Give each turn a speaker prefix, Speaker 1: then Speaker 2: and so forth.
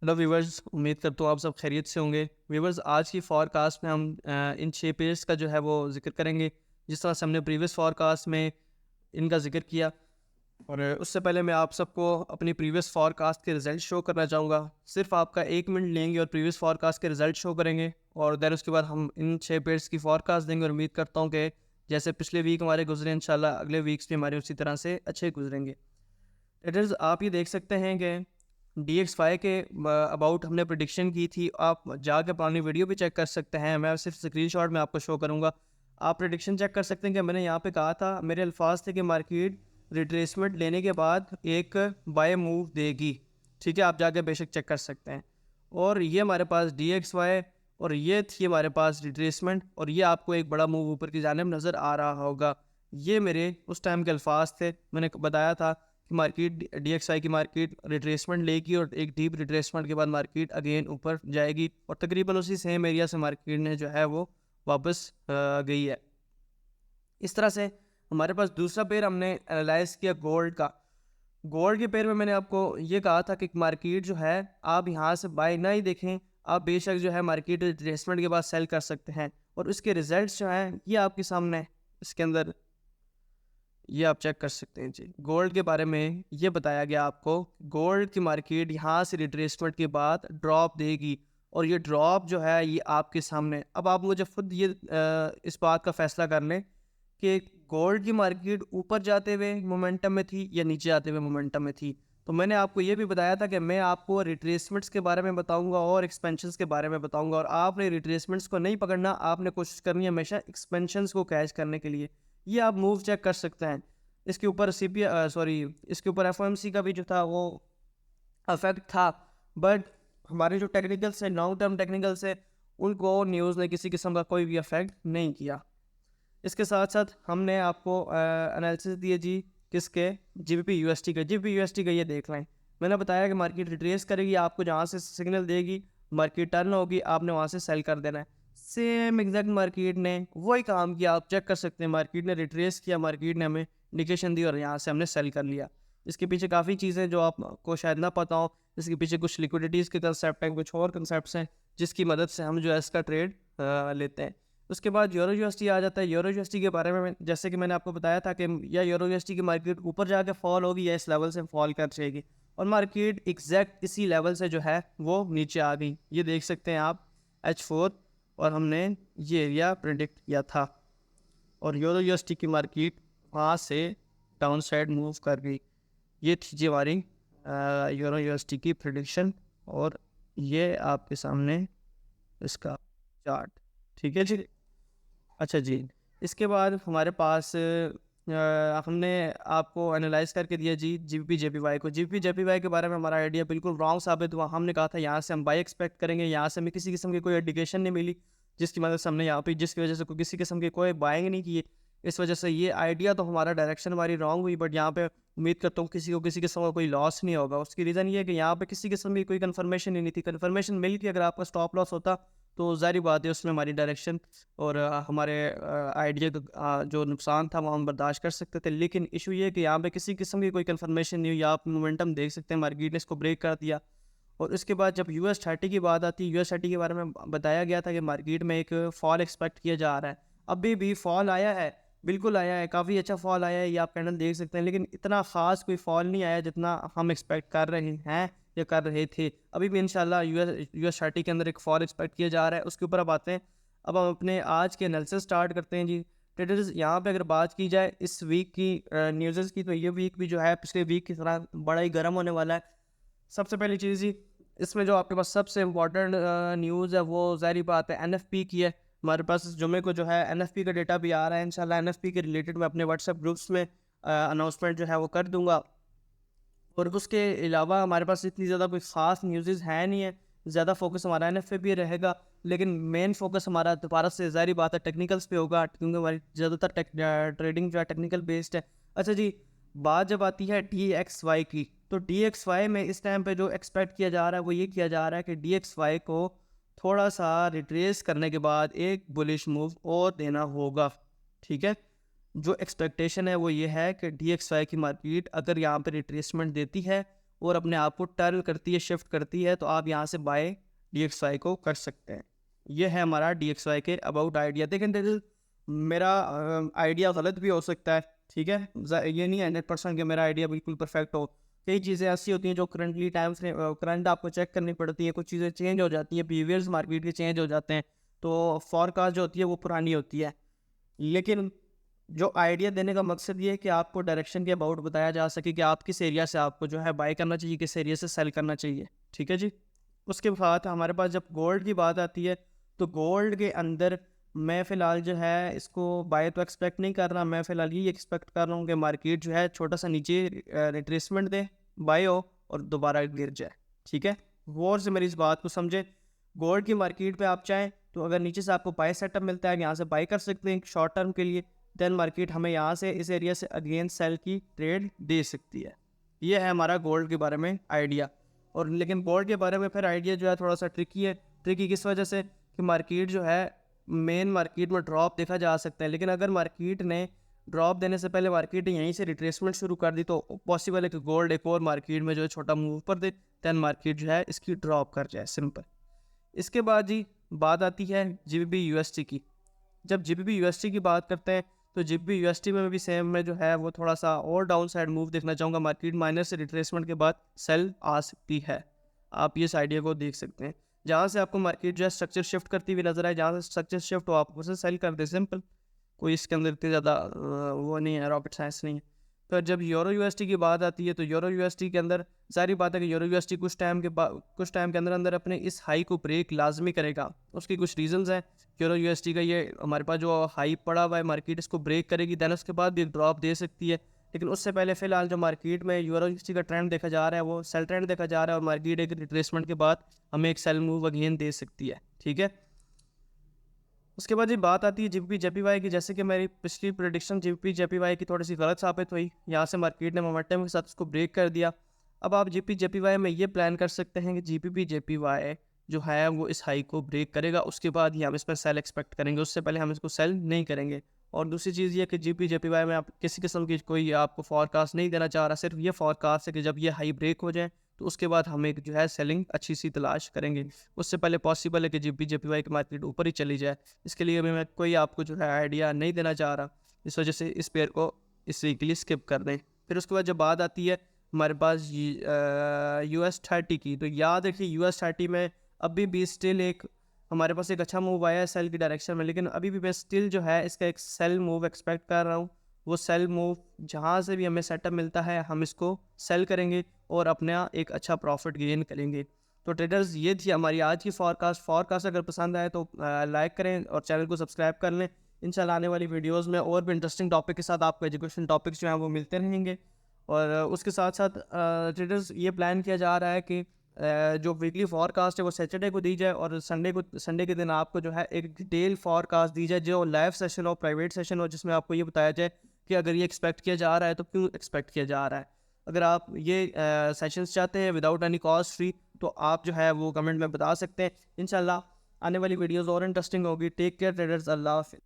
Speaker 1: Hello viewers, उम्मीद करता हूँ आप सब खैरियत से होंगे। व्यूवर्स, आज की फ़ॉरकास्ट में हम इन 6 पेयर्स का जो है वो ज़िक्र करेंगे, जिस तरह से हमने प्रीवियस फ़ॉरकास्ट में इनका ज़िक्र किया। और उससे पहले मैं आप सबको अपनी प्रीवियस फ़ॉरकास्ट के रिज़ल्ट शो करना चाहूँगा। सिर्फ आपका 1 मिनट लेंगे और प्रीवियस फ़ॉरकास्ट के रिज़ल्ट शो करेंगे, और देन उसके बाद हम इन 6 पेयर्स की फ़ॉरकास्ट देंगे। और उम्मीद करता हूँ कि जैसे पिछले वीक हमारे गुज़रे, इंशाल्लाह अगले वीक्स भी हमारे उसी तरह से अच्छे गुज़रेंगे। ट्रेडर्स, आप ये देख सकते हैं कि DXY के अबाउट हमने प्रिडिक्शन की थी। आप जाके पुरानी वीडियो भी चेक कर सकते हैं। मैं सिर्फ स्क्रीनशॉट में आपको शो करूंगा। आप प्रिडिक्शन चेक कर सकते हैं कि मैंने यहाँ पे कहा था, मेरे अल्फाज थे कि मार्केट रिट्रेसमेंट लेने के बाद एक बाय मूव देगी। ठीक है, आप जाके बेशक चेक कर सकते हैं। और ये हमारे पास DXY, और ये थी हमारे पास रिट्रेसमेंट, और ये आपको एक बड़ा मूव ऊपर की जानिब नज़र आ रहा होगा। ये मेरे उस टाइम के अल्फाज थे। मैंने बताया था कि मार्केट DXY की मार्केट रिट्रेसमेंट लेगी और एक डीप रिट्रेसमेंट के बाद मार्केट अगेन ऊपर जाएगी, और तकरीबन उसी सेम एरिया से मार्केट ने जो है वो वापस गई है। इस तरह से हमारे पास दूसरा पेयर हमने एनालाइज किया गोल्ड का। गोल्ड के पेयर में मैंने आपको ये कहा था कि मार्केट जो है, आप यहाँ से बाय ना ही देखें, आप बेशक जो है मार्केट रिट्रेसमेंट के बाद सेल कर सकते हैं। और उसके रिजल्ट्स जो हैं ये आपके सामने है। इसके अंदर ये आप चेक कर सकते हैं जी। गोल्ड के बारे में ये बताया गया आपको, गोल्ड की मार्केट यहाँ से रिट्रेसमेंट के बाद ड्रॉप देगी, और ये ड्रॉप जो है ये आपके सामने। अब आप मुझे खुद ये इस बात का फैसला कर लें कि गोल्ड की मार्केट ऊपर जाते हुए मोमेंटम में थी या नीचे आते हुए मोमेंटम में थी। तो मैंने आपको ये भी बताया था कि मैं आपको रिट्रेसमेंट्स के बारे में बताऊंगा और एक्सपेंशंस के बारे में बताऊंगा, और आपने रिट्रेसमेंट्स को नहीं पकड़ना, आपने कोशिश करनी है हमेशा एक्सपेंशंस को कैच करने के लिए। ये आप मूव चेक कर सकते हैं। इसके ऊपर इसके ऊपर FOMC का भी जो था वो अफेक्ट था, बट हमारे जो टेक्निकल्स हैं, लॉन्ग टर्म टेक्निकल्स है, उनको न्यूज़ ने किसी किस्म का कोई भी अफेक्ट नहीं किया। इसके साथ साथ हमने आपको एनालिसिस दिए जी, किसके? GBP USD का। GBP USD का ये देख लें, मैंने बताया कि मार्केट रिट्रेस करेगी, आपको जहाँ से सिग्नल देगी मार्केट टर्न होगी, आपने वहाँ से सेल कर देना है। सेम एग्जैक्ट मार्केट ने वही काम किया, आप चेक कर सकते हैं। मार्केट ने रिट्रेस किया, मार्केट ने हमें इंडिकेशन दी, और यहाँ से हमने सेल कर लिया। इसके पीछे काफ़ी चीज़ें जो आपको शायद ना पता हो। इसके पीछे कुछ लिक्विडिटीज़ के कंसेप्ट हैं, कुछ और कंसेप्ट हैं, जिसकी मदद से हम जो है इसका ट्रेड लेते हैं। उसके बाद यूरो USD आ जाता है। यूरो USD के बारे में जैसे कि मैंने आपको बताया था कि या यूरो USD की मार्केट ऊपर जाके फॉल होगी या इस लेवल से फॉल कर जाएगी, और मार्केट एग्जैक्ट इसी लेवल से जो है वो नीचे आ गई। ये देख सकते हैं आप, H4, और हमने ये एरिया प्रिडिक्ट किया था, और यूरो USD की मार्केट वहाँ से डाउन साइड मूव कर गई। ये थी जी हमारी यूरो USD की प्रिडिक्शन, और ये आपके सामने इसका चार्ट। ठीक है जी। अच्छा जी, इसके बाद हमारे पास हमने आपको एनालाइज़ करके दिया जी GBP JPY को। GBP JPY के बारे में हमारा आइडिया बिल्कुल रॉन्ग साबित हुआ। हमने कहा था यहाँ से हम बाय एक्सपेक्ट करेंगे, यहाँ से हमें किसी किस्म की कोई इंडिकेशन नहीं मिली, जिसकी मदद से हमने यहाँ पे, जिसकी वजह से किसी किस्म की कोई बाइंग नहीं की। इस वजह से ये आइडिया, तो हमारा डायरेक्शन हमारी रॉन्ग हुई, बट यहाँ पे उम्मीद करता हूँ किसी को किसी किस्म का कोई लॉस नहीं होगा। उसकी रीज़न ये है कि यहाँ पे किसी किस्म की कोई कन्फर्मेशन ही नहीं थी। कन्फर्मेशन मिल के अगर आपका स्टॉप लॉस होता, तो ज़ाहिर बात है उसमें हमारी डायरेक्शन और हमारे आइडिया का जो नुकसान था वो हम बर्दाश्त कर सकते थे। लेकिन इशू ये है कि यहाँ पे किसी किस्म की कोई कन्फर्मेशन नहीं हुई। आप मोमेंटम देख सकते हैं, मार्केट ने इसको ब्रेक कर दिया। और उसके बाद जब US30 की बात आती है, US30 के बारे में बताया गया था कि मार्केट में एक फॉल एक्सपेक्ट किया जा रहा है। अभी भी फॉल आया है, बिल्कुल आया है, काफ़ी अच्छा फॉल आया है, ये आप कैंडल देख सकते हैं। लेकिन इतना ख़ास कोई फॉल नहीं आया जितना हम एक्सपेक्ट कर रहे हैं या कर रहे थे। अभी भी इंशाल्लाह US30 के अंदर एक फॉल एक्सपेक्ट किया जा रहा है। उसके ऊपर अब आते हैं। अब हम अपने आज के एनालिसिस स्टार्ट करते हैं जी। ट्रेडर्स, यहाँ पे अगर बात की जाए इस वीक की न्यूज़ की, तो ये वीक भी जो है पिछले वीक की तरह बड़ा ही गर्म होने वाला है। सबसे पहली चीज़ जी, इसमें जो आपके पास सबसे इम्पोर्टेंट न्यूज़ है वो ज़ाहिर बात है NFP की है। हमारे पास इस जुमे को जो है NFP का डेटा भी आ रहा है। इंशाल्लाह NFP के रिलेटेड मैं अपने व्हाट्सएप ग्रुप्स में अनाउंसमेंट जो है वो कर दूंगा। और उसके अलावा हमारे पास इतनी ज़्यादा कोई ख़ास न्यूज़ है नहीं है। ज़्यादा फोकस हमारा NFP पे रहेगा, लेकिन मेन फोकस हमारा दोबारा से ज़ाहिर बात है टेक्निकल्स पे होगा, क्योंकि हमारी ज़्यादातर ट्रेडिंग जो है टेक्निकल बेस्ड है। अच्छा जी, बात जब आती है DXY की, तो DXY में इस टाइम पे जो एक्सपेक्ट किया जा रहा है वो ये किया जा रहा है कि DXY को थोड़ा सा रिट्रेस करने के बाद एक बुलिश मूव और देना होगा। ठीक है, जो एक्सपेक्टेशन है वो ये है कि DXY की मार्केट अगर यहाँ पे रिट्रेसमेंट देती है और अपने आप को टर्न करती है, शिफ्ट करती है, तो आप यहाँ से बाय DXY को कर सकते हैं। ये है हमारा DXY के अबाउट आइडिया। देखें मेरा आइडिया गलत भी हो सकता है, ठीक है, ये नहीं 100% कि मेरा आइडिया बिल्कुल परफेक्ट हो। कई चीज़ें ऐसी होती हैं जो करंटली टाइम्स करंट आपको चेक करनी पड़ती है, कुछ चीज़ें चेंज हो जाती हैं, बिहेवियर्स मार्केट के चेंज हो जाते हैं, तो फॉरकास्ट जो होती है वो पुरानी होती है। लेकिन जो आइडिया देने का मकसद ये है कि आपको डायरेक्शन के अबाउट बताया जा सके कि आप किस एरिया से आपको जो है बाय करना चाहिए, किस एरिया से सेल करना चाहिए, ठीक है जी। उसके बाद हमारे पास जब गोल्ड की बात आती है, तो गोल्ड के अंदर मैं फ़िलहाल जो है इसको बाय तो एक्सपेक्ट नहीं कर रहा। मैं फ़िलहाल ये एक्सपेक्ट कर रहा हूँ कि मार्केट जो है छोटा सा नीचे रिट्रेसमेंट दे, बाय हो और दोबारा गिर जाए, ठीक है। गौर से मेरी इस बात को समझे। गोल्ड की मार्केट पे आप चाहें तो अगर नीचे से आपको बाय सेटअप मिलता है, यहाँ से बाय कर सकते हैं शॉर्ट टर्म के लिए, देन मार्केट हमें यहाँ से इस एरिया से अगेन सेल की ट्रेड दे सकती है। ये है हमारा गोल्ड के बारे में आइडिया। और लेकिन गोल्ड के बारे में फिर आइडिया जो है थोड़ा सा ट्रिकी है। ट्रिकी किस वजह से कि मार्केट जो है मेन मार्केट में ड्रॉप देखा जा सकता है, लेकिन अगर मार्केट ने ड्रॉप देने से पहले मार्केट यहीं से रिट्रेसमेंट शुरू कर दी तो पॉसिबल है कि गोल्ड एक और मार्केट में जो है छोटा मूव पर दे, दैन मार्केट जो है इसकी ड्रॉप कर जाए, सिंपल। इसके बाद जी बात आती है GBP USD की। जब GBP USD की बात करते हैं तो GBP USD में भी सेम में जो है वो थोड़ा सा और डाउन साइड मूव देखना चाहूँगा। मार्केट माइनस से रिट्रेसमेंट के बाद सेल आ सकती है। आप इस आइडिया को देख सकते हैं, जहाँ से आपको मार्केट जो है स्ट्रक्चर शिफ्ट करती हुई नजर आए, जहाँ से स्ट्रक्चर शिफ्ट हो आप उसे सेल कर दे, सिंपल। कोई इसके अंदर इतनी ज़्यादा वो नहीं है, रॉकेट साइंस नहीं है। फिर जब यूरो USD की बात आती है तो यूरो USD के अंदर सारी बात है कि यूरो USD कुछ टाइम के अंदर अंदर अपने इस हाई को ब्रेक लाजमी करेगा। उसकी कुछ रीजंस हैं। यूरो USD का ये हमारे पास जो हाई पड़ा हुआ है, मार्केट इसको ब्रेक करेगी, दैन उसके बाद भी ड्रॉप दे सकती है। लेकिन उससे पहले फ़िलहाल जो मार्केट में यूरो USD का ट्रेंड देखा जा रहा है वो सेल ट्रेंड देखा जा रहा है, और मार्केट एक रिट्रेसमेंट के बाद हमें एक सेल मूव अगेन दे सकती है, ठीक है। उसके बाद ये बात आती है GBP JPY की। जैसे कि मेरी पिछली प्रेडिक्शन GBP JPY की थोड़ी सी गलत साबित हुई, यहाँ से मार्केट ने मोमेंटम के साथ उसको ब्रेक कर दिया। अब आप GBP JPY में ये प्लान कर सकते हैं कि GBP JPY जो है वो इस हाई को ब्रेक करेगा, उसके बाद ही हम इस पर सेल एक्सपेक्ट करेंगे, उससे पहले हम इसको सेल नहीं करेंगे। और दूसरी चीज़ ये कि GBP JPY में आप किसी किस्म की कोई आपको फॉरकास्ट नहीं देना चाह रहा, सिर्फ ये फॉरकास्ट है कि जब ये हाई ब्रेक हो जाए तो उसके बाद हम एक जो है सेलिंग अच्छी सी तलाश करेंगे। उससे पहले पॉसिबल है कि GBP JPY की मार्केट ऊपर ही चली जाए। इसके लिए मैं कोई आपको जो है आइडिया नहीं देना चाह रहा, इस वजह से इस पेयर को इस वीक के लिए स्किप कर दें। फिर उसके बाद जब बात आती है हमारे पास US30 की, तो याद रखिए US30 में अभी भी स्टिल एक हमारे पास एक अच्छा मूव आया है सेल की डायरेक्शन में, लेकिन अभी भी मैं स्टिल जो है इसका एक सेल मूव एक्सपेक्ट कर रहा हूँ। वो सेल मूव जहाँ से भी हमें सेटअप मिलता है हम इसको सेल करेंगे और अपना एक अच्छा प्रॉफिट गेन करेंगे। तो ट्रेडर्स ये थी हमारी आज की फॉरकास्ट अगर पसंद आए तो लाइक करें और चैनल को सब्सक्राइब कर लें। इंशाल्लाह आने वाली वीडियोस में और भी इंटरेस्टिंग टॉपिक के साथ आपको एजुकेशन टॉपिक्स जो हैं वो मिलते रहेंगे। और उसके साथ साथ ट्रेडर्स ये प्लान किया जा रहा है कि जो वीकली फॉरकास्ट है वो सैटरडे को दी जाए, और संडे के दिन आपको जो है एक डिटेल फॉरकास्ट दी जाए, जो लाइव सेशन हो, प्राइवेट सेशन हो, जिसमें आपको ये बताया जाए कि अगर ये एक्सपेक्ट किया जा रहा है तो क्यों एक्सपेक्ट किया जा रहा है। अगर आप ये सेशंस चाहते हैं विदाउट एनी कॉस्ट फ्री, तो आप जो है वो कमेंट में बता सकते हैं। इंशाल्लाह आने वाली वीडियोस और इंटरेस्टिंग होगी। टेक केयर ट्रेडर्स, अल्लाह हाफिज़।